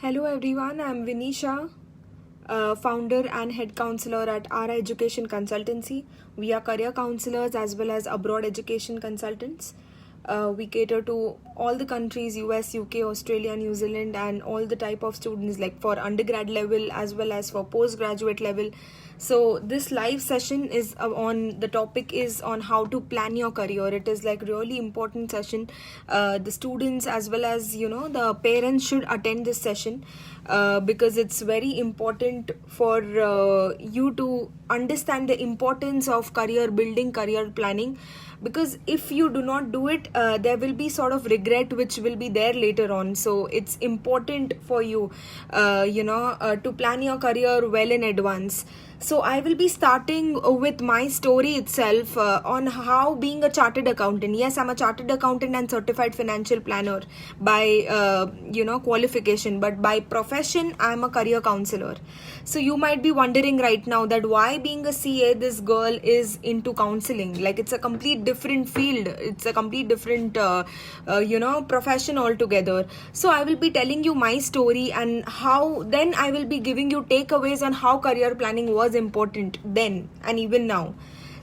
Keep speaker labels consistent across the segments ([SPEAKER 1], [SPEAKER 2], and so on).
[SPEAKER 1] Hello everyone, I'm Vinni Shah, founder and head counselor at Ara Education Consultancy. We are career counselors as well as abroad education consultants. We cater to all the countries US, UK, Australia, New Zealand, and all the type of students, like for undergrad level as well as for postgraduate level. So this live session is on the topic is on how to plan your career. It is like really important session. The students as well as the parents should attend this session because it's very important for you to understand the importance of career building, career planning. Because if you do not do it, there will be sort of regret which will be there later on. So it's important for you to plan your career well in advance. So I will be starting with my story itself on how being a chartered accountant. Yes, I'm a chartered accountant and certified financial planner by qualification, but by profession I'm a career counselor. So you might be wondering right now that why being a CA this girl is into counseling. Like, it's a complete different field. It's a complete different profession altogether. So I will be telling you my story and how then I will be giving you takeaways on how career planning was important then and even now.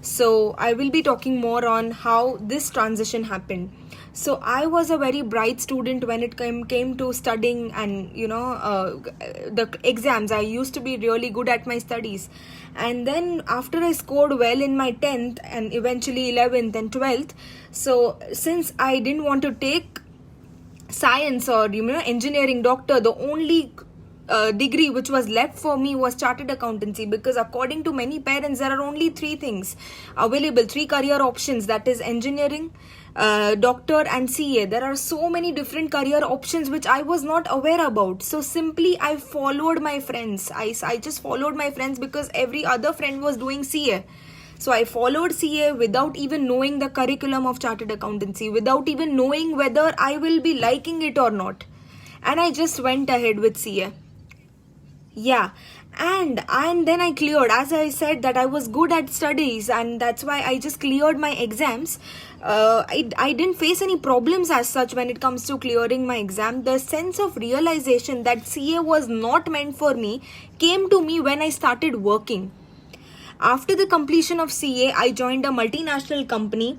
[SPEAKER 1] So I will be talking more on how this transition happened. So I was a very bright student when it came to studying and the exams. I used to be really good at my studies, and then after I scored well in my 10th and eventually 11th and 12th, so since I didn't want to take science or engineering, doctor, the only degree which was left for me was chartered accountancy, because according to many parents there are only three things available, three career options, that is engineering, doctor and CA. There are so many different career options which I was not aware about. So simply I followed my friends. I just followed my friends because every other friend was doing CA. So I followed CA without even knowing the curriculum of chartered accountancy, without even knowing whether I will be liking it or not. And I just went ahead with CA. Yeah, and then I cleared. As I said that I was good at studies, and that's why I just cleared my exams. I didn't face any problems as such when it comes to clearing my exam. The sense of realization that CA was not meant for me came to me when I started working. After the completion of CA, I joined a multinational company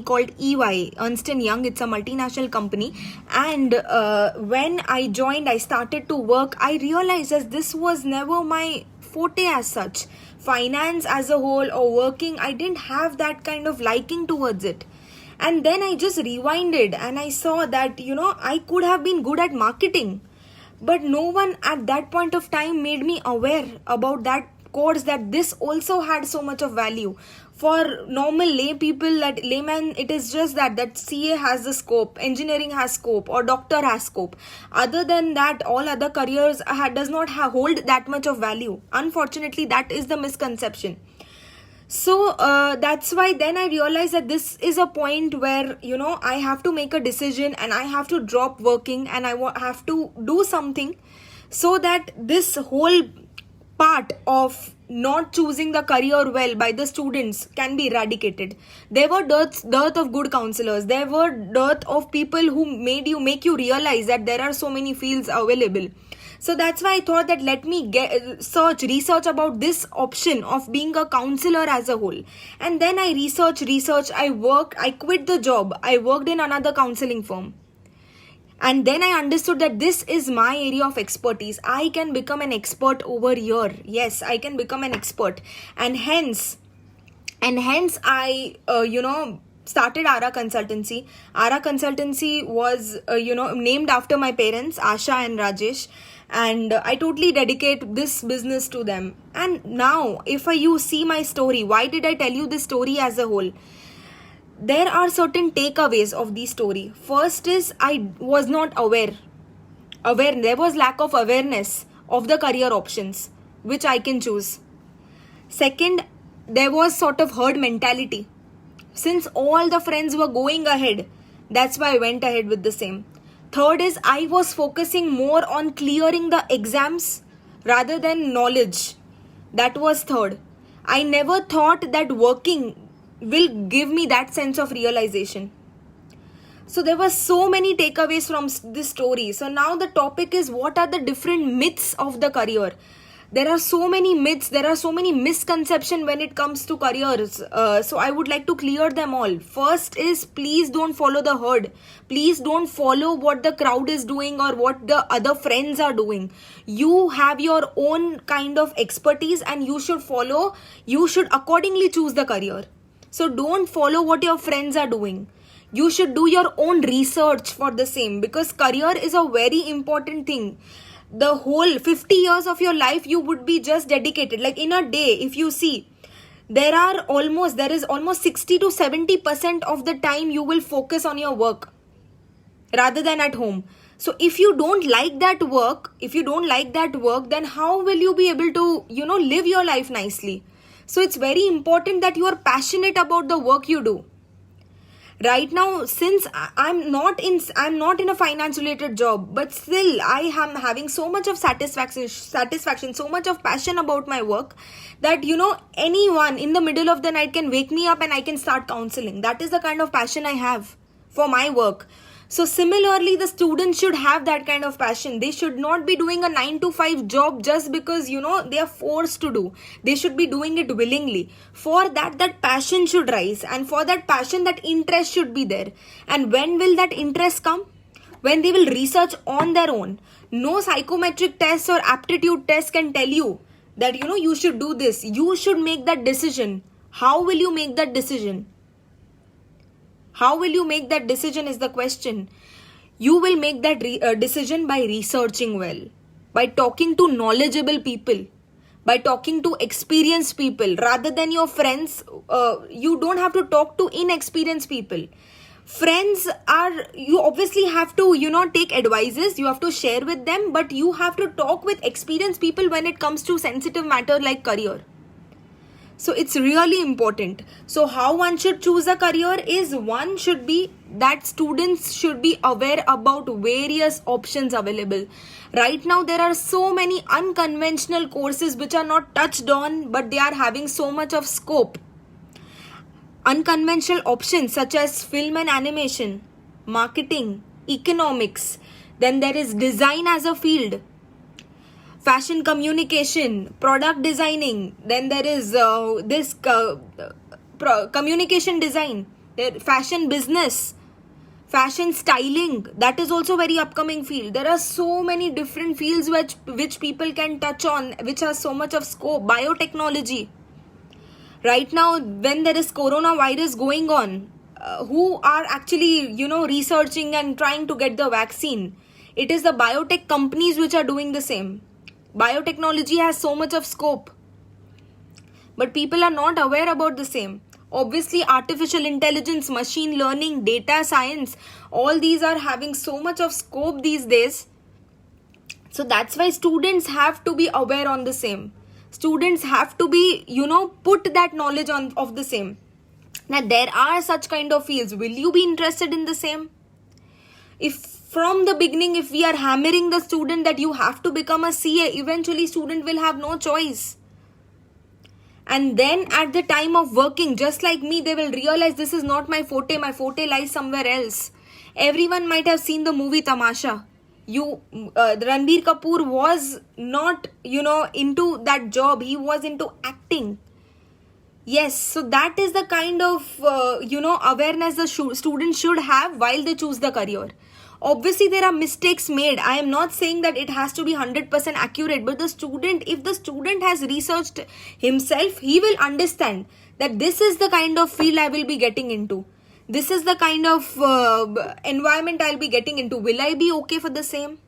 [SPEAKER 1] called EY, Ernst & Young. It's a multinational company. And when I joined, I started to work. I realized that this was never my forte as such. Finance as a whole or working, I didn't have that kind of liking towards it. And then I just rewinded and I saw that, I could have been good at marketing. But no one at that point of time made me aware about that course, that this also had so much of value. For normal lay people, that layman, it is just that CA has the scope, engineering has scope, or doctor has scope. Other than that, all other careers does not hold that much of value. Unfortunately, that is the misconception. So that's why then I realized that this is a point where I have to make a decision and I have to drop working and I have to do something so that this whole part of not choosing the career well by the students can be eradicated. There were dearth of good counselors. There were dearth of people who make you realize that there are so many fields available. So that's why I thought that let me research about this option of being a counselor as a whole. And then I researched, I quit the job. I worked in another counseling firm. And then I understood that this is my area of expertise. I can become an expert over here. Yes, I can become an expert. And hence I, started Ara Consultancy. Ara Consultancy was, named after my parents, Asha and Rajesh. And I totally dedicate this business to them. And now, if you see my story, why did I tell you this story as a whole? There are certain takeaways of the story. First is I was not aware. There was lack of awareness of the career options which I can choose. Second, there was sort of herd mentality. Since all the friends were going ahead, that's why I went ahead with the same. Third is I was focusing more on clearing the exams rather than knowledge. That was third. I never thought that working will give me that sense of realization. So there were so many takeaways from this story. So now the topic is, what are the different myths of the career? There are so many myths, there are so many misconceptions when it comes to careers. So I would like to clear them all. First is, please don't follow the herd. Please don't follow what the crowd is doing or what the other friends are doing. You have your own kind of expertise and you should accordingly choose the career. So don't follow what your friends are doing. You should do your own research for the same, because career is a very important thing. The whole 50 years of your life you would be just dedicated. Like in a day, if you see, there is almost 60 to 70% of the time you will focus on your work rather than at home. So if you don't like that work, then how will you be able to, live your life nicely? So it's very important that you are passionate about the work you do. Right now, since I'm not in a finance related job, but still I am having so much of satisfaction, so much of passion about my work, that anyone in the middle of the night can wake me up and I can start counseling. That is the kind of passion I have for my work. So similarly, the students should have that kind of passion. They should not be doing a 9 to 5 job just because they are forced to do. They should be doing it willingly. For that passion should rise, and for that passion, that interest should be there. And when will that interest come? When they will research on their own. No psychometric tests or aptitude tests can tell you that you should do this. You should make that decision. How will you make that decision? How will you make that decision is the question. You will make that decision by researching well, by talking to knowledgeable people, by talking to experienced people rather than your friends. You don't have to talk to inexperienced people. Friends you obviously have to, take advices, you have to share with them, but you have to talk with experienced people when it comes to sensitive matter like career. So it's really important. So how one should choose a career is, one should be that students should be aware about various options available. Right now there are so many unconventional courses which are not touched on, but they are having so much of scope. Unconventional options such as film and animation, marketing, economics, then there is design as a field, fashion communication, product designing, then there is communication design, fashion business, fashion styling, that is also very upcoming field. There are so many different fields which people can touch on, which has so much of scope. Biotechnology. Right now, when there is coronavirus going on, who are actually, researching and trying to get the vaccine? It is the biotech companies which are doing the same. Biotechnology has so much of scope, but people are not aware about the same. Obviously, artificial intelligence, machine learning, data science, all these are having so much of scope these days. So that's why students have to be aware on the same. Students have to be, put that knowledge of the same. Now, there are such kind of fields. Will you be interested in the same? If from the beginning, if we are hammering the student that you have to become a CA, eventually student will have no choice. And then at the time of working, just like me, they will realize this is not my forte lies somewhere else. Everyone might have seen the movie Tamasha. Ranbir Kapoor was not, into that job. He was into acting. Yes, so that is the kind of, awareness the student should have while they choose the career. Obviously, there are mistakes made. I am not saying that it has to be 100% accurate, but if the student has researched himself, he will understand that this is the kind of field I will be getting into. This is the kind of environment I'll be getting into. Will I be okay for the same?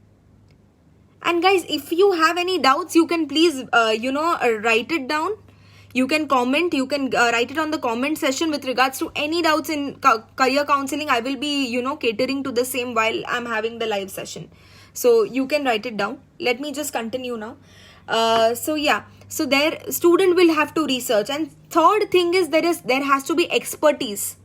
[SPEAKER 1] And guys, if you have any doubts, you can please, write it down. You can comment, you can write it on the comment section with regards to any doubts in career counseling. I will be, catering to the same while I'm having the live session. So you can write it down. Let me just continue now. So there student will have to research. And third thing is there has to be expertise.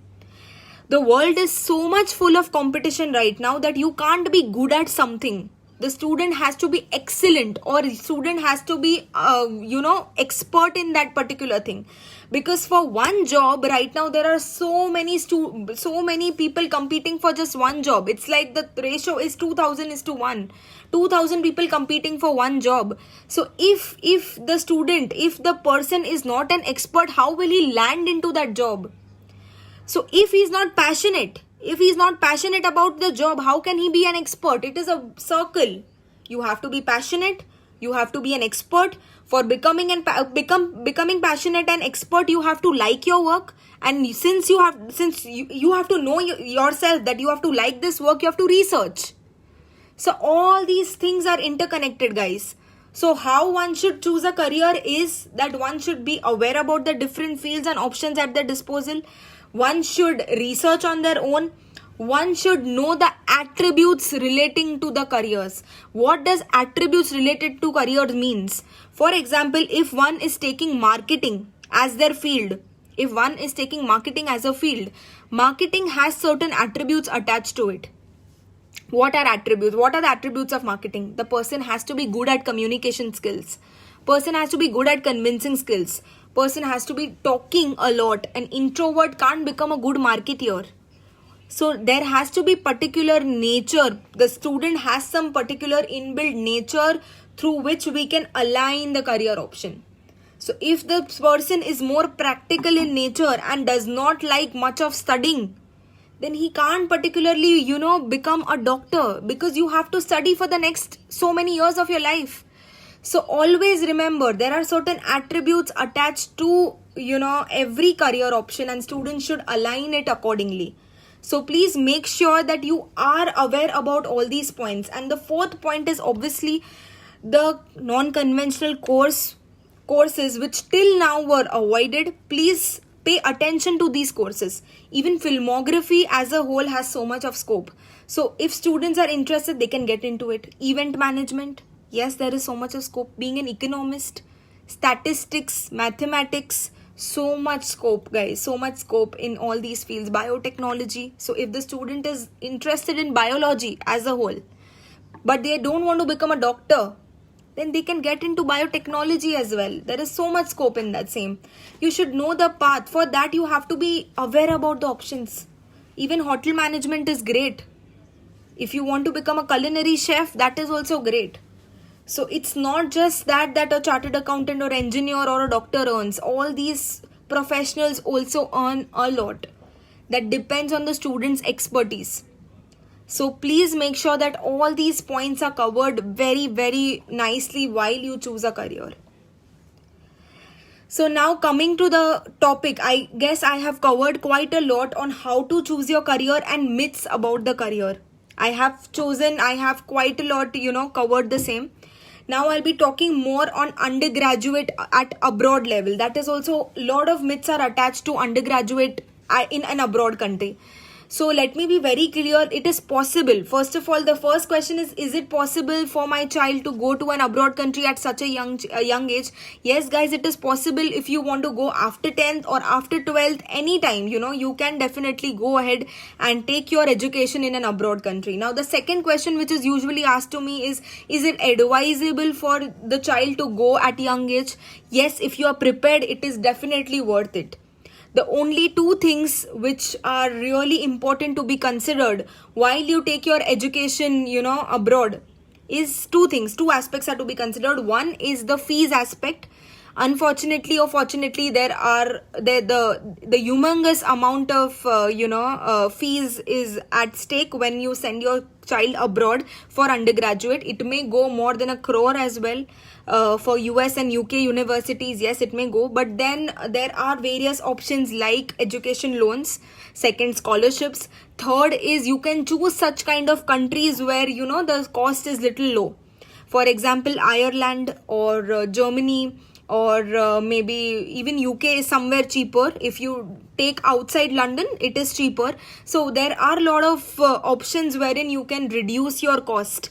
[SPEAKER 1] The world is so much full of competition right now that you can't be good at something The student has to be excellent, or student has to be expert in that particular thing. Because for one job right now there are so many people competing for just one job. It's like the ratio is 2000 is to 1. 2000 people competing for one job. So if the person is not an expert, how will he land into that job? So if he's not passionate about the job, how can he be an expert? It is a circle. You have to be passionate, you have to be an expert. For becoming passionate and expert, you have to like your work. And since you have to know yourself that you have to like this work, you have to research. So all these things are interconnected, guys. So how one should choose a career is that one should be aware about the different fields and options at their disposal. One should research on their own. One should know the attributes relating to the careers. What does attributes related to careers means? For example, if one is taking marketing as their field, marketing has certain attributes attached to it. What are attributes? What are the attributes of marketing? The person has to be good at communication skills. Person has to be good at convincing skills. Person has to be talking a lot. An introvert can't become a good marketeer. So there has to be particular nature. The student has some particular inbuilt nature through which we can align the career option. So if the person is more practical in nature and does not like much of studying, then he can't particularly, become a doctor, because you have to study for the next so many years of your life. So always remember, there are certain attributes attached to, every career option, and students should align it accordingly. So please make sure that you are aware about all these points. And the fourth point is obviously the non-conventional courses which till now were avoided. Please pay attention to these courses. Even filmography as a whole has so much of scope. So if students are interested, they can get into it. Event management, yes, there is so much of scope. Being an economist, statistics, mathematics, so much scope, guys, so much scope in all these fields. Biotechnology. So if the student is interested in biology as a whole, but they don't want to become a doctor, then they can get into biotechnology as well. There is so much scope in that same. You should know the path. For that, you have to be aware about the options. Even hotel management is great. If you want to become a culinary chef, that is also great. So it's not just that a chartered accountant or engineer or a doctor earns. All these professionals also earn a lot. That depends on the student's expertise. So please make sure that all these points are covered very, very nicely while you choose a career. So now coming to the topic, I guess I have covered quite a lot on how to choose your career and myths about the career. I have quite a lot, covered the same. Now I'll be talking more on undergraduate at abroad level. That is also, a lot of myths are attached to undergraduate in an abroad country. So let me be very clear, it is possible. First of all, the first question is it possible for my child to go to an abroad country at such a young age? Yes, guys, it is possible. If you want to go after 10th or after 12th, anytime, you can definitely go ahead and take your education in an abroad country. Now, the second question which is usually asked to me is it advisable for the child to go at young age? Yes, if you are prepared, it is definitely worth it. The only two things which are really important to be considered while you take your education, abroad is two things. Two aspects are to be considered. One is the fees aspect. Unfortunately or fortunately, the humongous amount of fees is at stake when you send your child abroad for undergraduate. It may go more than 1 crore as well. For US and UK universities, yes, it may go. But then there are various options like education loans, second scholarships. Third is you can choose such kind of countries where, the cost is little low. For example, Ireland or Germany, or maybe even UK is somewhere cheaper. If you take outside London, it is cheaper. So there are a lot of options wherein you can reduce your cost.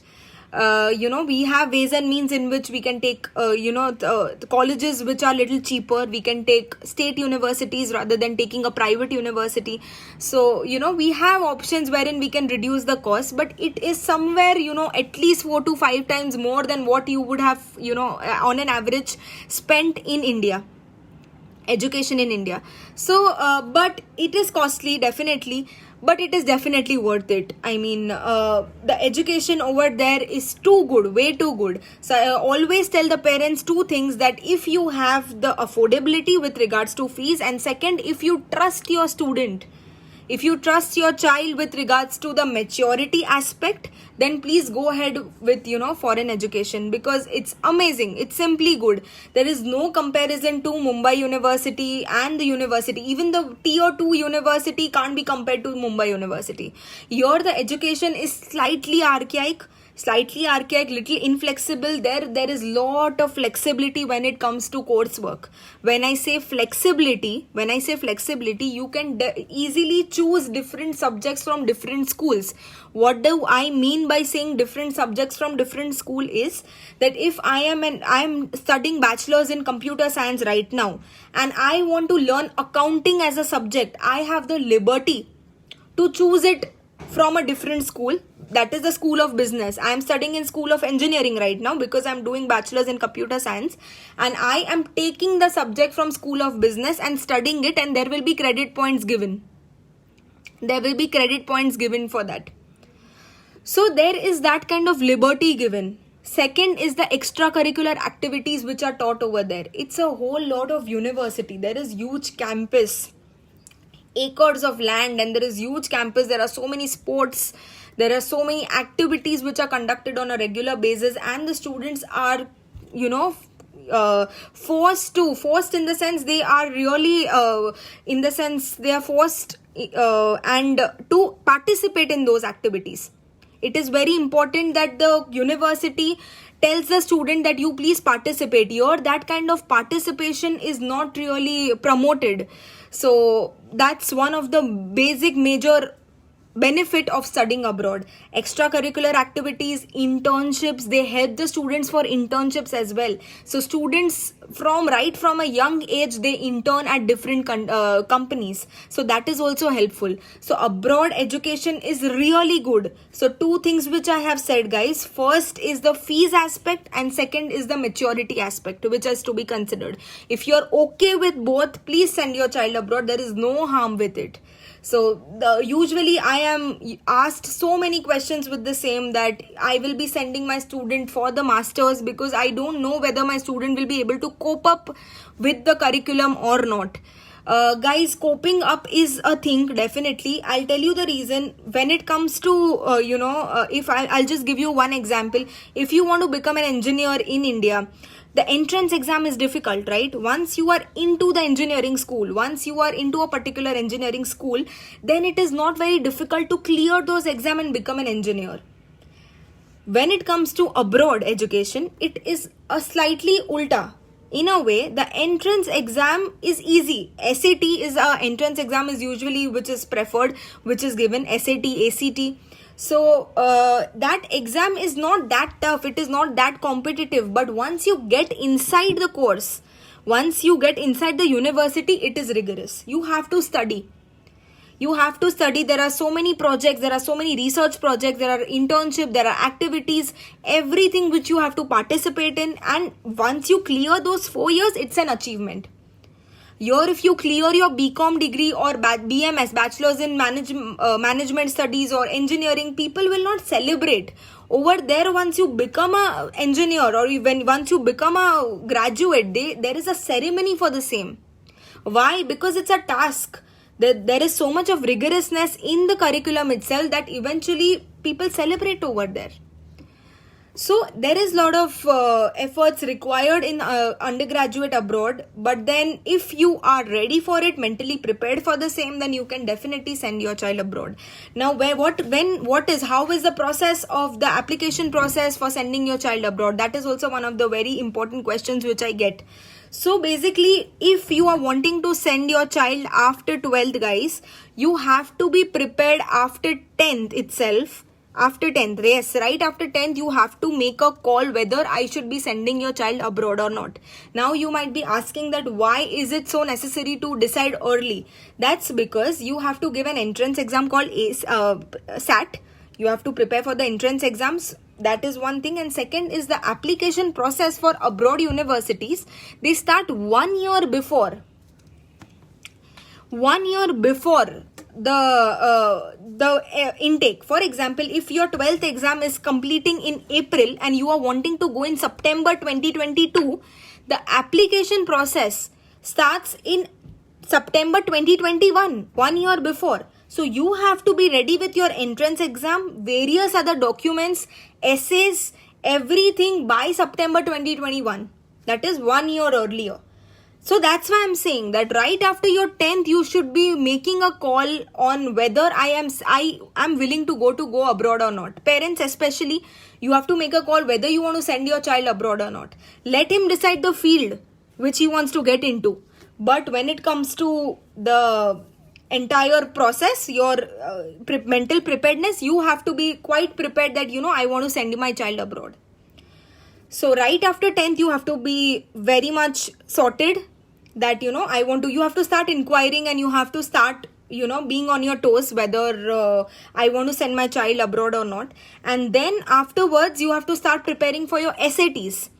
[SPEAKER 1] We have ways and means in which we can take, the colleges which are little cheaper. We can take state universities rather than taking a private university. So, we have options wherein we can reduce the cost, but it is somewhere, at least 4 to 5 times more than what you would have, on an average spent in India. Education in India. So, but it is costly, definitely, but it is definitely worth it. I mean, the education over there is too good, way too good. So I always tell the parents two things: that if you have the affordability with regards to fees, and second, if you trust your student, if you trust your child with regards to the maturity aspect, then please go ahead with, foreign education, because it's amazing. It's simply good. There is no comparison to Mumbai University and the university. Even the tier 2 university can't be compared to Mumbai University. Here the education is slightly archaic, little inflexible. There is lot of flexibility when it comes to coursework. When I say flexibility, you can easily choose different subjects from different schools. What do I mean by saying different subjects from different school is that if I am studying bachelor's in computer science right now, and I want to learn accounting as a subject, I have the liberty to choose it from a different school. That is the School of Business. I am studying in School of Engineering right now because I am doing bachelor's in computer science, and I am taking the subject from School of Business and studying it, and there will be credit points given. For that. So there is that kind of liberty given. Second is the extracurricular activities which are taught over there. It's a whole lot of university. There is huge campus, acres of land, and there is huge campus. There are so many sports, there are so many activities which are conducted on a regular basis, and the students are, forced in the sense they are really they are forced and to participate in those activities. It is very important that the university tells the student that you please participate. Here that kind of participation is not really promoted. So that's one of the basic major benefit of studying abroad. Extracurricular activities, internships, they help the students for internships as well. So students from a young age, they intern at different companies. So that is also helpful. So abroad education is really good. So two things which I have said, guys. First is the fees aspect, and second is the maturity aspect, which has to be considered. If you're okay with both, please send your child abroad. There is no harm with it. So usually I am asked so many questions with the same, that I will be sending my student for the masters because I don't know whether my student will be able to cope up with the curriculum or not. Guys, coping up is a thing, definitely. I'll tell you the reason. When it comes to, if I'll just give you one example. If you want to become an engineer in India, the entrance exam is difficult, right? Once you are into the engineering school, once you are into a particular engineering school, then it is not very difficult to clear those exams and become an engineer. When it comes to abroad education, it is a slightly ulta. In a way, the entrance exam is easy. SAT is a entrance exam is usually which is preferred, which is given SAT, ACT. So that exam is not that tough. It is not that competitive. But once you get inside the course, once you get inside the university, it is rigorous. You have to study. There are so many projects, there are so many research projects, there are internships, there are activities, everything which you have to participate in. And once you clear those 4 years, it's an achievement. Here, if you clear your BCom degree or BMS, Bachelor's in Management Studies or Engineering, people will not celebrate. Over there, once you become an engineer or once you become a graduate, there is a ceremony for the same. Why? Because it's a task. There is so much of rigorousness in the curriculum itself that eventually people celebrate over there. So there is a lot of efforts required in undergraduate abroad, but then if you are ready for it, mentally prepared for the same, then you can definitely send your child abroad. Now, how is the process of the application process for sending your child abroad? That is also one of the very important questions which I get. So basically, if you are wanting to send your child after 12th, guys, you have to be prepared after 10th itself After 10th, yes, right after 10th, you have to make a call whether I should be sending your child abroad or not. Now you might be asking that why is it so necessary to decide early? That's because you have to give an entrance exam called SAT. You have to prepare for the entrance exams. That is one thing. And second is the application process for abroad universities. They start 1 year before. 1 year before the intake. For example, if your 12th exam is completing in April and you are wanting to go in September 2022, the application process starts in September 2021, 1 year before. So you have to be ready with your entrance exam, various other documents, essays, everything by September 2021. That is 1 year earlier. So that's why I'm saying that right after your 10th, you should be making a call on whether I am willing to go abroad or not. Parents especially, you have to make a call whether you want to send your child abroad or not. Let him decide the field which he wants to get into. But when it comes to the entire process, your mental preparedness, you have to be quite prepared that, I want to send my child abroad. So right after 10th, you have to be very much sorted that, you have to start inquiring and you have to start, being on your toes whether I want to send my child abroad or not. And then afterwards, you have to start preparing for your SATs.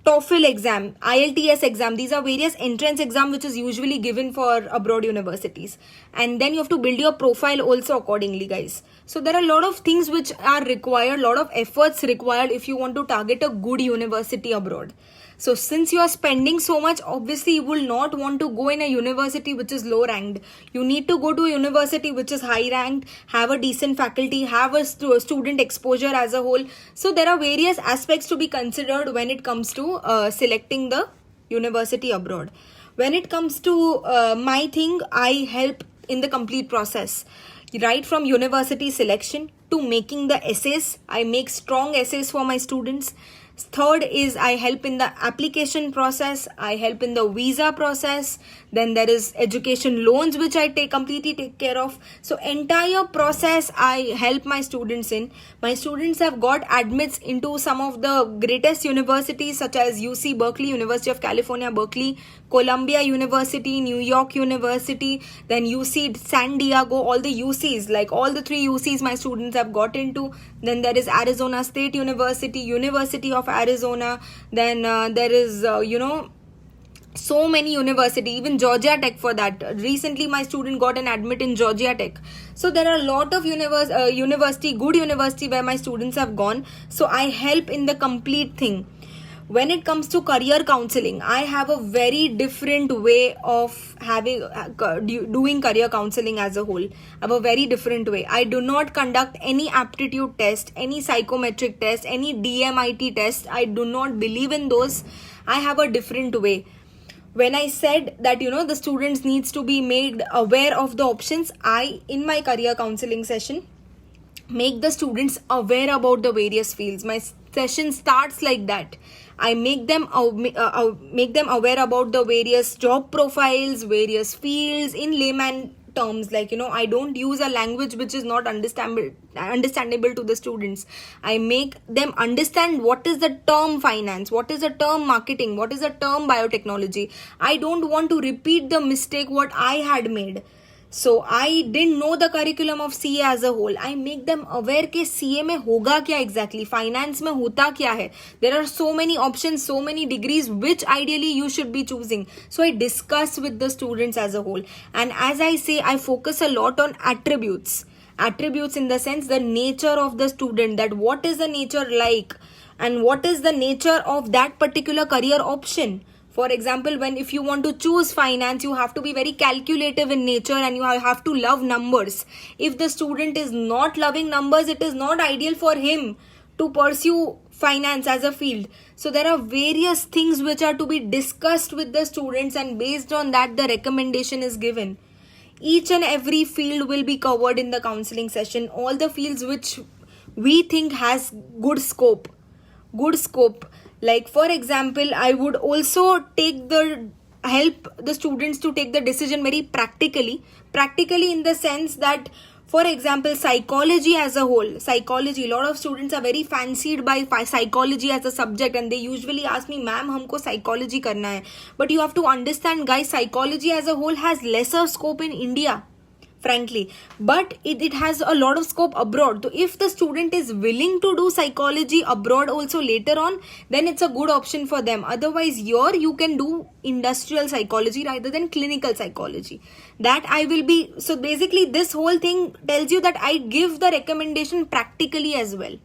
[SPEAKER 1] TOEFL exam, IELTS exam, these are various entrance exam which is usually given for abroad universities. And then you have to build your profile also accordingly, guys. So there are a lot of things which are required, lot of efforts required if you want to target a good university abroad. So since you are spending so much, obviously you will not want to go in a university which is low ranked. You need to go to a university which is high ranked, have a decent faculty, have a student exposure as a whole. So there are various aspects to be considered when it comes to selecting the university abroad. When it comes to my thing, I help in the complete process. Right from university selection to making the essays. I make strong essays for my students. Third is I help in the application process. I help in the visa process. Then there is education loans which I completely take care of. So entire process I help my students in. My students have got admits into some of the greatest universities such as UC Berkeley, University of California, Berkeley, Columbia University, New York University, then UC San Diego, all the UCs, like all the 3 UCs my students have got into. Then there is Arizona State University, University of Arizona. Then there is, so many university, even Georgia Tech for that. Recently, my student got an admit in Georgia Tech. So there are a lot of good university where my students have gone. So I help in the complete thing. When it comes to career counseling, I have a very different way of doing career counseling as a whole. I have a very different way. I do not conduct any aptitude test, any psychometric test, any DMIT test. I do not believe in those. I have a different way. When I said that, the students needs to be made aware of the options, I, in my career counseling session, make the students aware about the various fields. My session starts like that. I make them aware about the various job profiles, various fields in layman terms. Like, I don't use a language which is not understandable to the students. I make them understand what is the term finance, what is the term marketing, what is the term biotechnology. I don't want to repeat the mistake what I had made. So I didn't know the curriculum of CA as a whole. I make them aware कि CA में होगा क्या exactly, finance में होता क्या है. There are so many options, so many degrees which ideally you should be choosing. So I discuss with the students as a whole. And as I say, I focus a lot on attributes. Attributes in the sense the nature of the student, that what is the nature like and what is the nature of that particular career option. For example, if you want to choose finance, you have to be very calculative in nature and you have to love numbers. If the student is not loving numbers, it is not ideal for him to pursue finance as a field. So there are various things which are to be discussed with the students, and based on that, the recommendation is given. Each and every field will be covered in the counseling session. All the fields which we think has good scope. Like, for example, I would also help the students to take the decision very practically in the sense that For example, psychology as a whole. Psychology, a lot of students are very fancied by psychology as a subject, and they usually ask me, ma'am, हमको psychology करना है. But you have to understand, guys, psychology as a whole has lesser scope in India, frankly, but it has a lot of scope abroad. So if the student is willing to do psychology abroad also later on, then it's a good option for them. Otherwise, here you can do industrial psychology rather than clinical psychology. That I will be, so basically this whole thing tells you that I give the recommendation practically as well.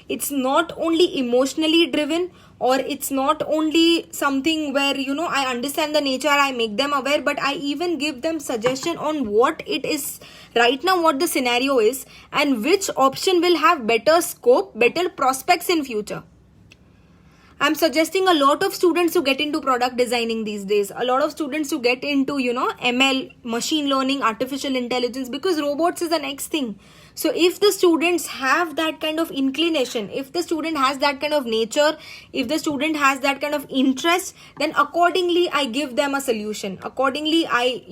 [SPEAKER 1] It's not only emotionally driven, or it's not only something where, I understand the nature, I make them aware, but I even give them suggestion on what it is right now, what the scenario is, and which option will have better scope, better prospects in future. I'm suggesting a lot of students to get into product designing these days. A lot of students to get into, ML, machine learning, artificial intelligence, because robots is the next thing. So if the students have that kind of inclination, if the student has that kind of nature, if the student has that kind of interest, then accordingly I give them a solution. Accordingly I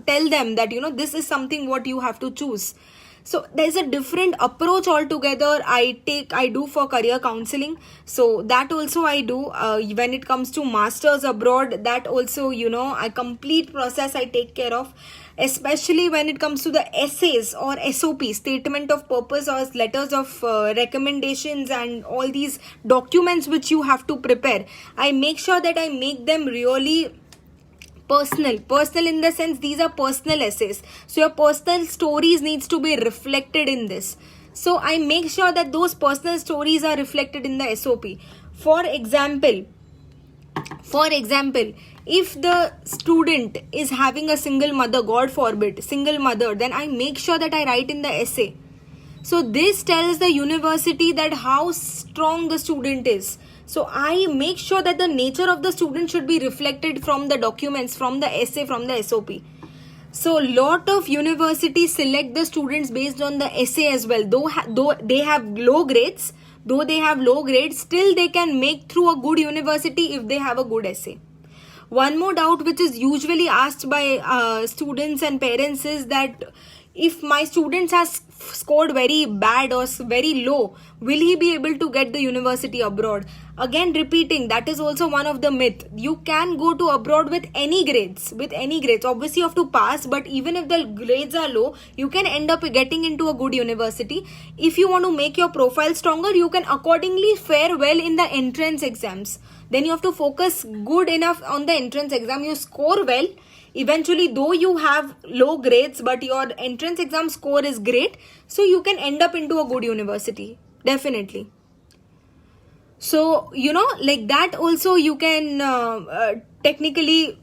[SPEAKER 1] tell them that, this is something what you have to choose. So there's a different approach altogether I do for career counseling. So that also I do. When it comes to masters abroad, that also, a complete process I take care of. Especially when it comes to the essays or SOP, statement of purpose, or letters of recommendations, and all these documents which you have to prepare. I make sure that I make them really personal in the sense these are personal essays, so your personal stories needs to be reflected in this. So I make sure that those personal stories are reflected in the SOP. For example, if the student is having a single mother, God forbid, single mother, then I make sure that I write in the essay. So this tells the university that how strong the student is. So I make sure that the nature of the student should be reflected from the documents, from the essay, from the SOP. So lot of universities select the students based on the essay as well. Though they have low grades, still they can make through a good university if they have a good essay. One more doubt which is usually asked by students and parents is that if my students has scored very bad or very low, will he be able to get the university abroad? Again repeating, that is also one of the myth. You can go to abroad with any grades. Obviously you have to pass, but even if the grades are low, you can end up getting into a good university. If you want to make your profile stronger, you can accordingly fare well in the entrance exams. Then you have to focus good enough on the entrance exam. You score well. Eventually, though you have low grades, but your entrance exam score is great, so you can end up into a good university. Definitely. So, like that also you can technically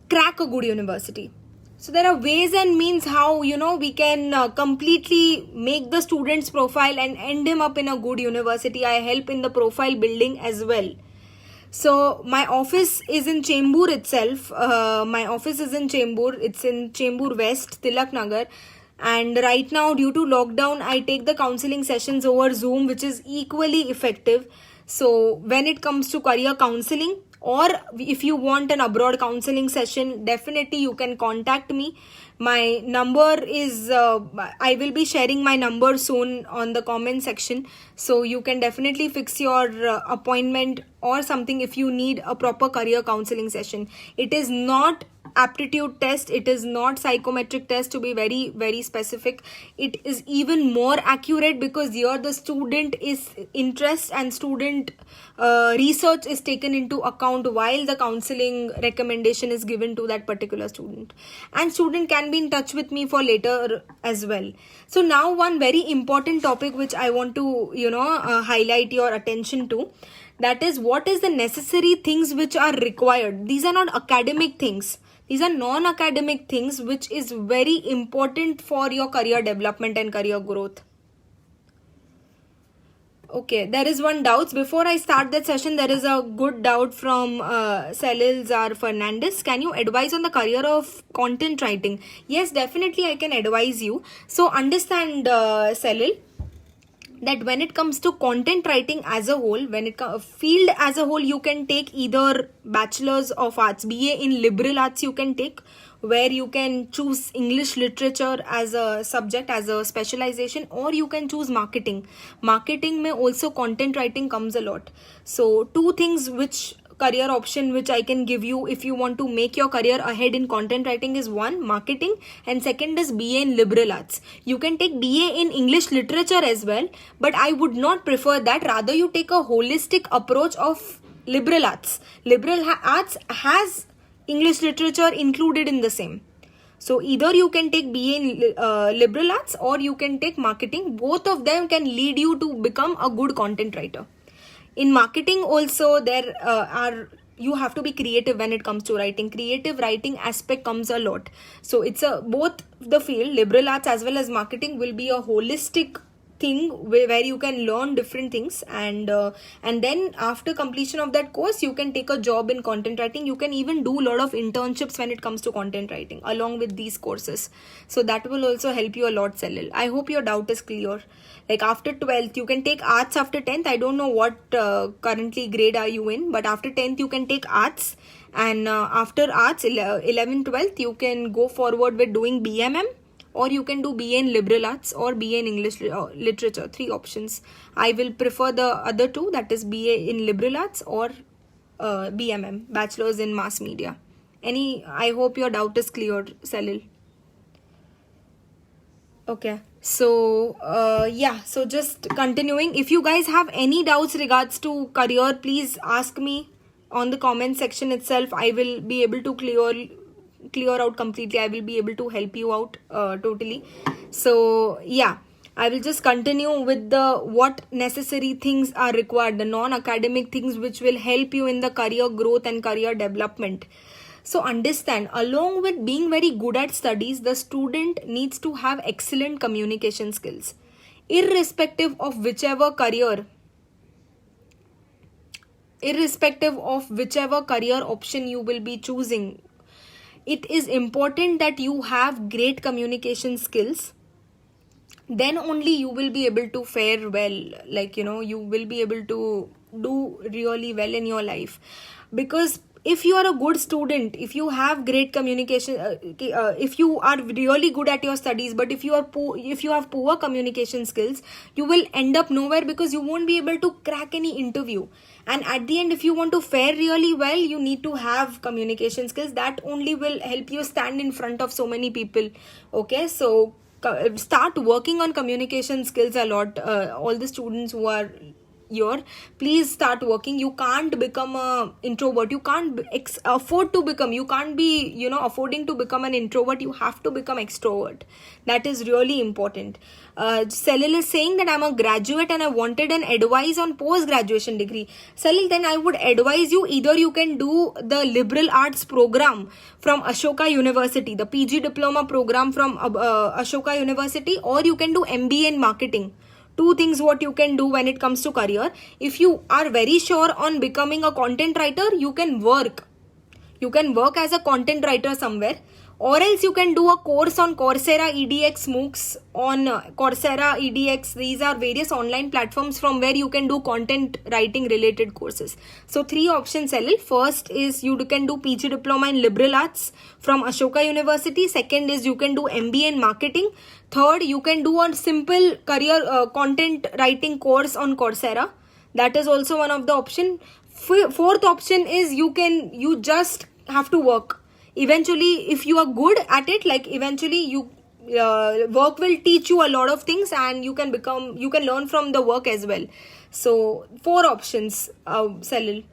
[SPEAKER 1] crack a good university. So there are ways and means how, we can completely make the student's profile and end him up in a good university. I help in the profile building as well. So my office is in Chembur itself. It's in Chembur West, Tilak Nagar. And right now, due to lockdown, I take the counseling sessions over Zoom, which is equally effective. So when it comes to career counseling, or if you want an abroad counseling session, definitely you can contact me. My number is, I will be sharing my number soon on the comment section. So you can definitely fix your appointment or something if you need a proper career counseling session. It is not aptitude test, it is not psychometric test, to be very, very specific. It is even more accurate because here the student is interest and student research is taken into account while the counseling recommendation is given to that particular student, and student can be in touch with me for later as well. So now one very important topic which I want to highlight your attention to, that is what is the necessary things which are required. These are not academic things. These are non-academic things which is very important for your career development and career growth. Okay, there is one doubt. Before I start that session, there is a good doubt from Celil Fernandez. Can you advise on the career of content writing? Yes, definitely I can advise you. So understand, Celil, that when it comes to content writing as a whole, field as a whole, you can take either Bachelor's of Arts, BA in Liberal Arts you can take, where you can choose English literature as a subject, as a specialization, or you can choose marketing. Marketing may also content writing comes a lot. So two things which career option which I can give you if you want to make your career ahead in content writing is one, marketing, and second is BA in liberal arts. You can take BA in English literature as well, but I would not prefer that. Rather you take a holistic approach of liberal arts. Liberal arts has English literature included in the same. So either you can take BA in liberal arts or you can take marketing. Both of them can lead you to become a good content writer. In marketing also there you have to be creative when it comes to writing. Creative writing aspect comes a lot. So it's a both the field, liberal arts as well as marketing, will be a holistic thing where you can learn different things, and then after completion of that course you can take a job in content writing. You can even do a lot of internships when it comes to content writing along with these courses. So that will also help you a lot, Salil. I hope your doubt is clear. Like after 12th you can take arts. After 10th, I don't know what currently grade are you in, but after 10th you can take arts, and after arts 11th 12th you can go forward with doing BMM, or you can do BA in liberal arts or BA in English literature. Three options. I will prefer the other two, that is BA in liberal arts or BMM, bachelor's in mass media. I hope your doubt is cleared, Salil. Okay, so so just continuing, if you guys have any doubts regards to career, please ask me on the comment section itself. I will be able to clear out completely. I will be able to help you out totally. So yeah, I will just continue with the what necessary things are required, the non-academic things which will help you in the career growth and career development. So understand, along with being very good at studies, the student needs to have excellent communication skills. Irrespective of whichever career option you will be choosing, it is important that you have great communication skills. Then only you will be able to fare well, like you will be able to do really well in your life. Because if you are a good student, if you have great communication, if you are really good at your studies, but if you have poor communication skills, you will end up nowhere, because you won't be able to crack any interview. And at the end, if you want to fare really well, you need to have communication skills. That only will help you stand in front of so many people. Okay, so start working on communication skills a lot. All the students who are here, please start working. You can't become a introvert. You can't afford to become. You can't be affording to become an introvert. You have to become extrovert. That is really important. Salil is saying that I'm a graduate and I wanted an advice on post-graduation degree. Salil, then I would advise you, either you can do the liberal arts program from Ashoka University, the PG diploma program from Ashoka University, or you can do MBA in marketing. Two things what you can do when it comes to career. If you are very sure on becoming a content writer, you can work as a content writer somewhere, or else you can do a course on Coursera, EDX, MOOCs on Coursera, EDX. These are various online platforms from where you can do content writing related courses. So three options, Salil. First is you can do PG diploma in liberal arts from Ashoka University. Second is you can do MBA in marketing. Third, you can do a simple career content writing course on Coursera. That is also one of the option. Fourth option is you just have to work. Eventually, if you are good at it, like eventually you work will teach you a lot of things, and you can learn from the work as well. So 4 options, Salil.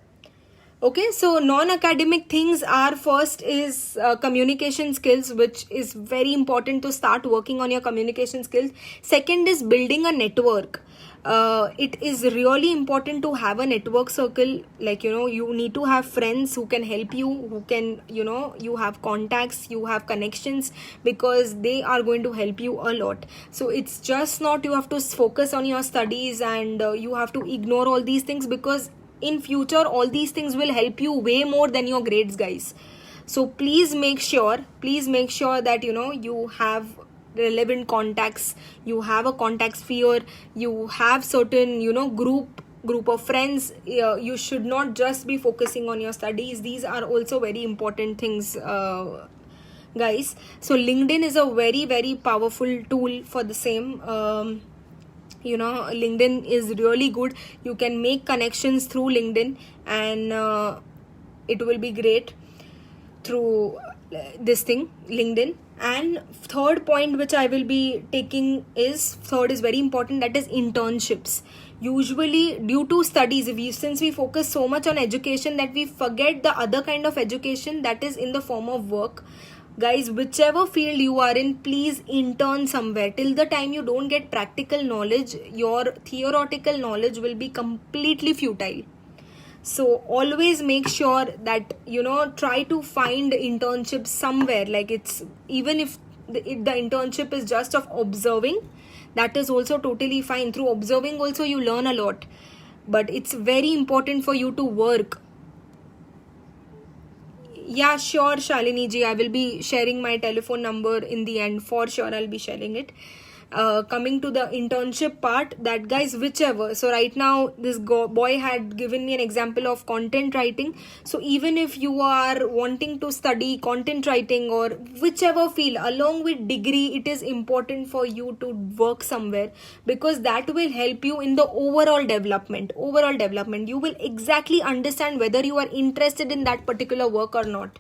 [SPEAKER 1] Okay, so non-academic things are, first is communication skills, which is very important to start working on your communication skills. Second is building a network. It is really important to have a network circle. Like, you need to have friends who can help you, who can, you have contacts, you have connections, because they are going to help you a lot. So it's just not you have to focus on your studies and you have to ignore all these things, because in future all these things will help you way more than your grades, guys. So please make sure that you have relevant contacts, you have a contact sphere, you have certain group of friends. You should not just be focusing on your studies. These are also very important things guys. So LinkedIn is a very, very powerful tool for the same. LinkedIn is really good. You can make connections through LinkedIn, and it will be great through this thing, LinkedIn. And third point which I will be taking is, third is very important, that is internships. Usually due to studies, since we focus so much on education that we forget the other kind of education that is in the form of work. Guys, whichever field you are in, please intern somewhere. Till the time you don't get practical knowledge, your theoretical knowledge will be completely futile. So always make sure that try to find internships somewhere. Like, it's even if the internship is just of observing, that is also totally fine. Through observing also you learn a lot, but it's very important for you to work. Yeah, sure, Shalini ji, I will be sharing my telephone number in the end. For sure, I'll be sharing it. Coming to the internship part, that guys, whichever. So right now, this boy had given me an example of content writing. So even if you are wanting to study content writing or whichever field, along with degree, it is important for you to work somewhere, because that will help you in the overall development. You will exactly understand whether you are interested in that particular work or not.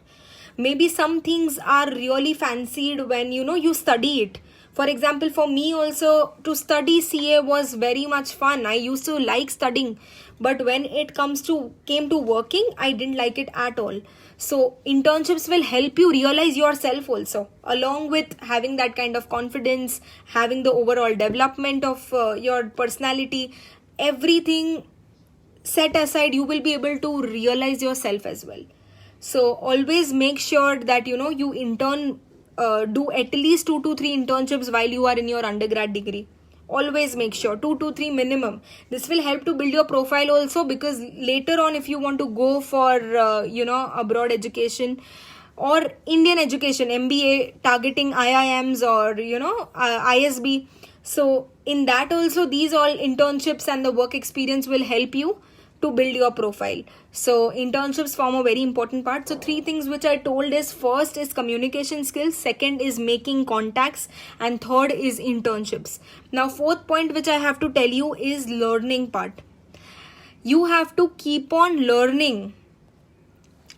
[SPEAKER 1] Maybe some things are really fancied when you study it. For example, for me also, to study CA was very much fun. I used to like studying, but when it came to working, I didn't like it at all. So internships will help you realize yourself also, along with having that kind of confidence, having the overall development of your personality, everything set aside, you will be able to realize yourself as well. So always make sure that you intern, do at least 2 to 3 internships while you are in your undergrad degree. Always make sure 2 to 3 minimum. This will help to build your profile also, because later on, if you want to go for abroad education or Indian education, MBA targeting IIMs or ISB, so in that also, these all internships and the work experience will help you to build your profile. So internships form a very important part. So 3 things which I told is, first is communication skills, second is making contacts, and third is internships. Now fourth point which I have to tell you is learning part. You have to keep on learning.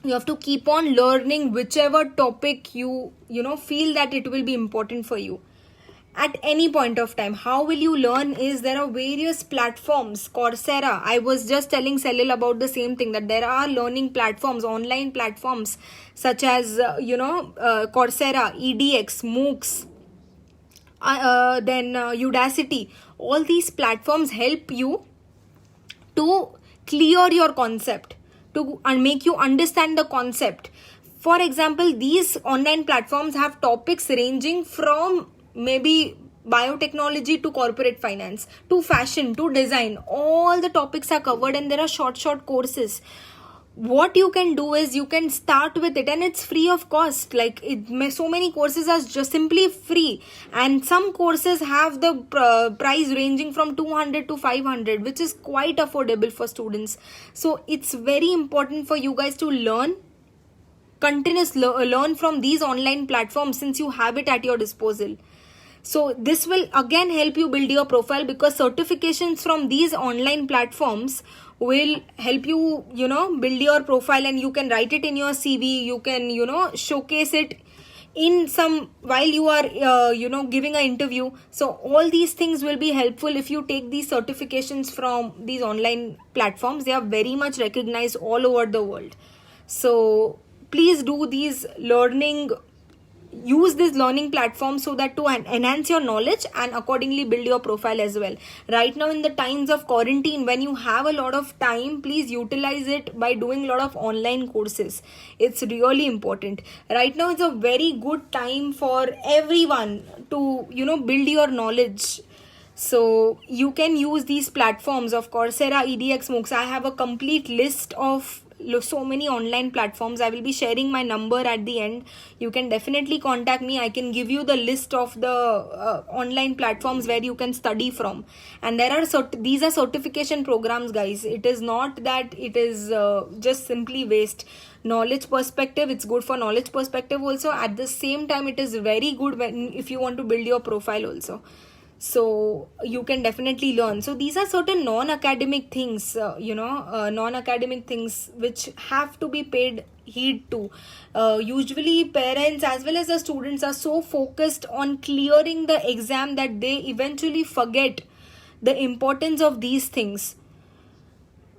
[SPEAKER 1] You have to keep on learning whichever topic you feel that it will be important for you at any point of time. How will you learn is, there are various platforms. Coursera, I was just telling Salil about the same thing, that there are learning platforms, online platforms such as Coursera, EDX, MOOCs, then Udacity. All these platforms help you to clear your concept, and make you understand the concept. For example, these online platforms have topics ranging from maybe biotechnology to corporate finance to fashion to design. All the topics are covered, and there are short courses. What you can do is, you can start with it, and it's free of cost. Like, so many courses are just simply free, and some courses have the price ranging from 200 to 500, which is quite affordable for students. So it's very important for you guys to learn learn from these online platforms, since you have it at your disposal. So this will again help you build your profile, because certifications from these online platforms will help you build your profile, and you can write it in your CV. You can showcase it in some, while you are giving an interview. So all these things will be helpful if you take these certifications from these online platforms. They are very much recognized all over the world. So please do these use this learning platform, so that to enhance your knowledge and accordingly build your profile as well. Right now, in the times of quarantine, when you have a lot of time, please utilize it by doing a lot of online courses. It's really important. Right now, it's a very good time for everyone to build your knowledge. So you can use these platforms of Coursera, EDX, MOOCs. I have a complete list of so many online platforms. I will be sharing my number at the end. You can definitely contact me. I can give you the list of the online platforms where you can study from. And there are these are certification programs, guys. It is not that it is just simply waste. Knowledge perspective, it's good for knowledge perspective also. At the same time, it is very good if you want to build your profile also. So you can definitely learn. So these are certain non-academic things, non-academic things which have to be paid heed to. Usually parents as well as the students are so focused on clearing the exam that they eventually forget the importance of these things.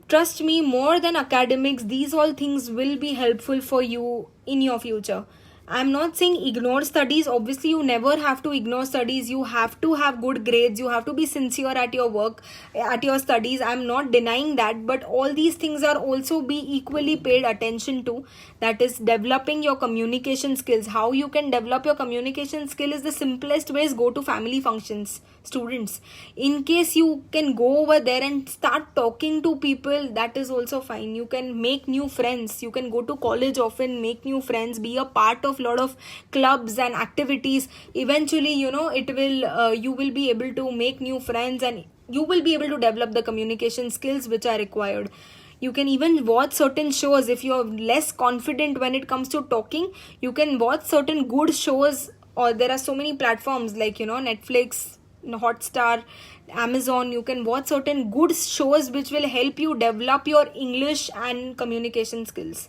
[SPEAKER 1] Trust me, more than academics, these all things will be helpful for you in your future. I'm not saying ignore studies. Obviously, you never have to ignore studies. You have to have good grades. You have to be sincere at your work, at your studies. I'm not denying that. But all these things are also be equally paid attention to. That is developing your communication skills. How you can develop your communication skill is the simplest way is go to family functions. Students, in case you can go over there and start talking to people, that is also fine. You can make new friends. You can go to college often, make new friends, be a part of lot of clubs and activities. Eventually, it will you will be able to make new friends and you will be able to develop the communication skills which are required. You can even watch certain shows. If you are less confident when it comes to talking, you can watch certain good shows, or there are so many platforms like Netflix, Hotstar, Amazon. You can watch certain good shows which will help you develop your English and communication skills.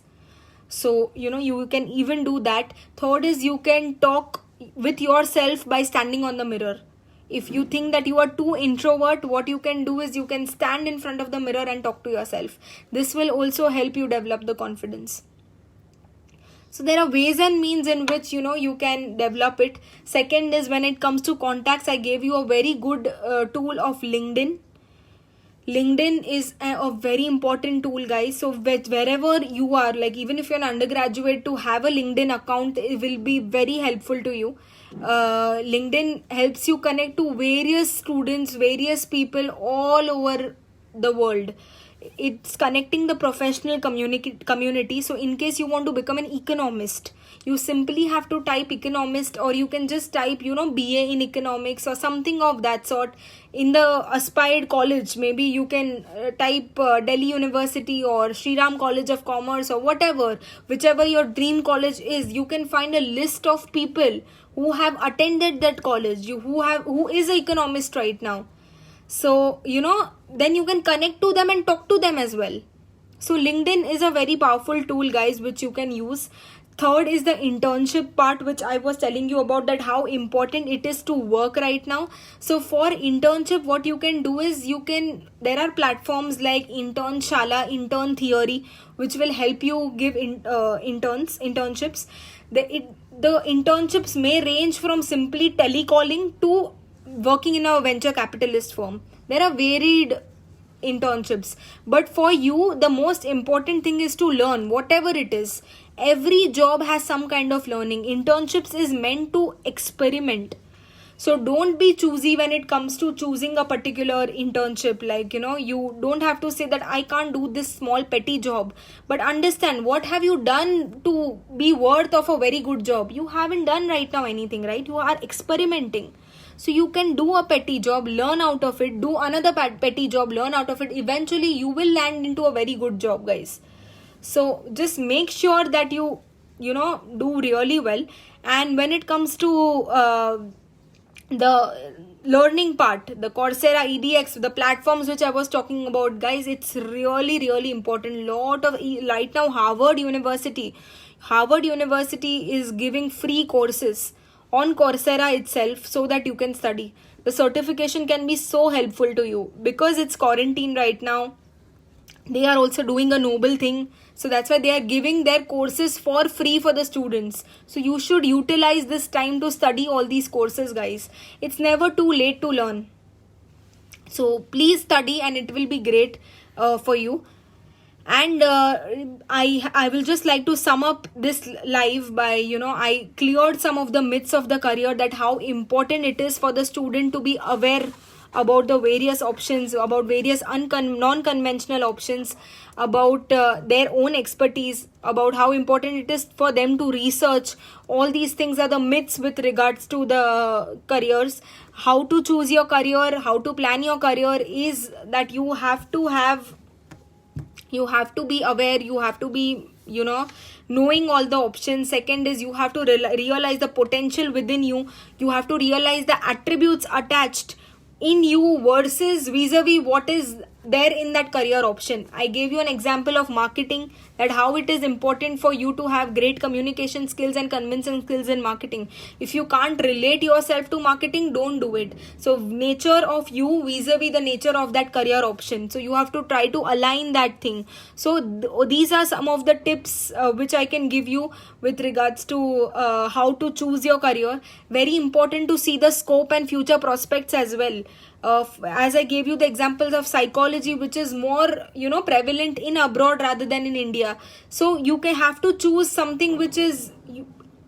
[SPEAKER 1] So you can even do that. Third is you can talk with yourself by standing on the mirror. If you think that you are too introvert, what you can do is you can stand in front of the mirror and talk to yourself. This will also help you develop the confidence. So there are ways and means in which you can develop it. Second is when it comes to contacts, I gave you a very good tool of LinkedIn. LinkedIn is a very important tool, guys. So wherever you are, like even if you're an undergraduate, to have a LinkedIn account, it will be very helpful to you. LinkedIn helps you connect to various students, various people all over the world. It's connecting the professional community. So in case you want to become an economist, you simply have to type economist, or you can just type BA in economics or something of that sort. In the aspired college, maybe you can type Delhi University or Sri Ram College of Commerce or whatever, whichever your dream college is. You can find a list of people who have attended that college, who is an economist right now. So then you can connect to them and talk to them as well. So LinkedIn is a very powerful tool, guys, which you can use. Third is the internship part, which I was telling you about, that how important it is to work right now. So for internship, what you can do is there are platforms like Intern Shala, Intern Theory, which will help you give internships. The internships may range from simply telecalling to working in a venture capitalist firm. There are varied internships, but for you the most important thing is to learn whatever it is. Every job has some kind of learning. Internships is meant to experiment. So don't be choosy when it comes to choosing a particular internship. Like you don't have to say that I can't do this small petty job, but understand what have you done to be worth of a very good job. You haven't done right now anything, right? You are experimenting. So you can do a petty job, learn out of it, do another petty job, learn out of it. Eventually you will land into a very good job, guys. So just make sure that you do really well. And when it comes to the learning part, the Coursera, edX, the platforms which I was talking about, guys, it's really, really important. Right now Harvard University is giving free courses on Coursera itself so that you can study. The certification can be so helpful to you because it's quarantine right now. They are also doing a noble thing. So that's why they are giving their courses for free for the students. So you should utilize this time to study all these courses, guys. It's never too late to learn. So please study and it will be great for you. And I will just like to sum up this live by, I cleared some of the myths of the career, that how important it is for the student to be aware about the various options, about various non-conventional options, about their own expertise, about how important it is for them to research. All these things are the myths with regards to the careers. How to choose your career, how to plan your career is that you have to be aware, you have to be knowing all the options. Second is you have to realize the potential within you. You have to realize the attributes attached in you versus vis-a-vis what is there in that career option. I gave you an example of marketing, that how it is important for you to have great communication skills and convincing skills in marketing. If you can't relate yourself to marketing, don't do it. So nature of you vis-a-vis the nature of that career option, so you have to try to align that thing. So these are some of the tips which I can give you with regards to how to choose your career. Very important to see the scope and future prospects as well. As I gave you the examples of psychology, which is more prevalent in abroad rather than in India. So you can have to choose something which is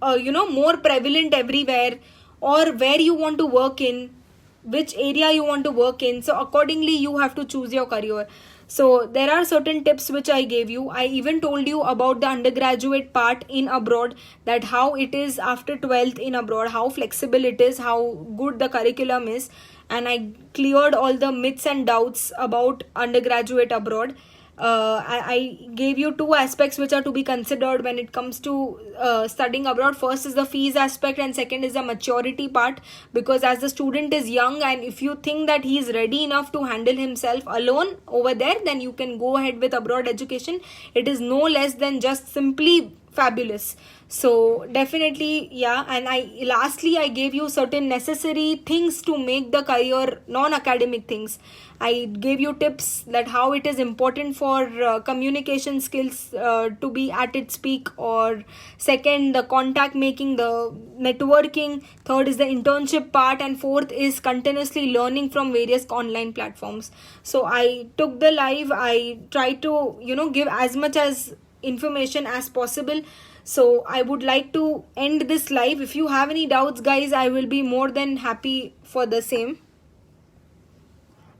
[SPEAKER 1] more prevalent everywhere, or where you want to work in, which area you want to work in. So accordingly you have to choose your career. So there are certain tips which I gave you. I even told you about the undergraduate part in abroad, that how it is after 12th in abroad, how flexible it is, how good the curriculum is, and I cleared all the myths and doubts about undergraduate abroad. I gave you two aspects which are to be considered when it comes to studying abroad. First is the fees aspect, and second is the maturity part, because as the student is young, and if you think that he is ready enough to handle himself alone over there, then you can go ahead with abroad education. It is no less than just simply fabulous. So definitely, yeah. And lastly I gave you certain necessary things to make the career, non-academic things. I gave you tips that how it is important for communication skills to be at its peak, or second the contact making, the networking, third is the internship part, and fourth is continuously learning from various online platforms. So I took the live, I tried to give as much as information as possible. So I would like to end this live. If you have any doubts, guys, I will be more than happy for the same.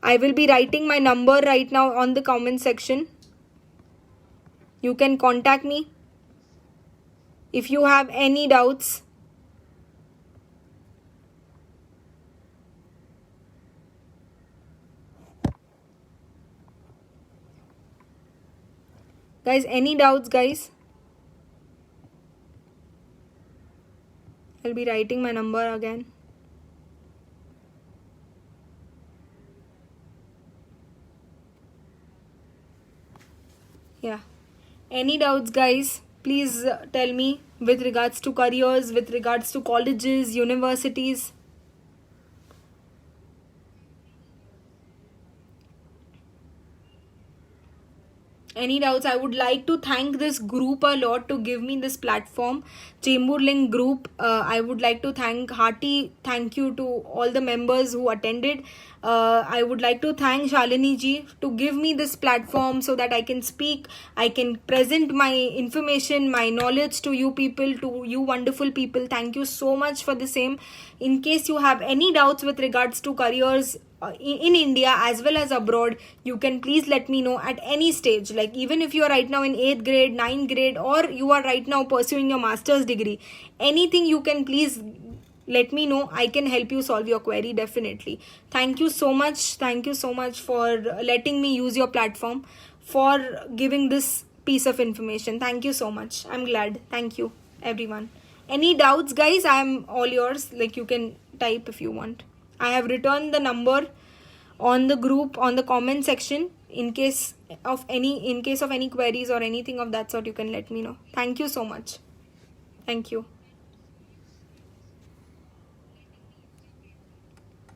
[SPEAKER 1] I will be writing my number right now on the comment section. You can contact me if you have any doubts. Guys, any doubts, guys? I'll be writing my number again. Yeah. Any doubts, guys? Please tell me with regards to careers, with regards to colleges, universities. Any doubts? I would like to thank this group a lot to give me this platform, Chamberlain group. I would like to hearty thank you to all the members who attended. I would like to thank Shalini ji to give me this platform so that I can speak, I can present my information, my knowledge to you people, to you wonderful people. Thank you so much for the same. In case you have any doubts with regards to careers in India as well as abroad, you can please let me know at any stage. Like even if you are right now in 8th grade, 9th grade, or you are right now pursuing your master's degree, anything you can please let me know. I can help you solve your query definitely. Thank you so much. Thank you so much for letting me use your platform, for giving this piece of information. Thank you so much. I'm glad. Thank you everyone. Any doubts, guys? I'm all yours. Like you can type if you want. I have written the number on the group, on the comment section. In case of any queries or anything of that sort, you can let me know. Thank you so much. Thank you.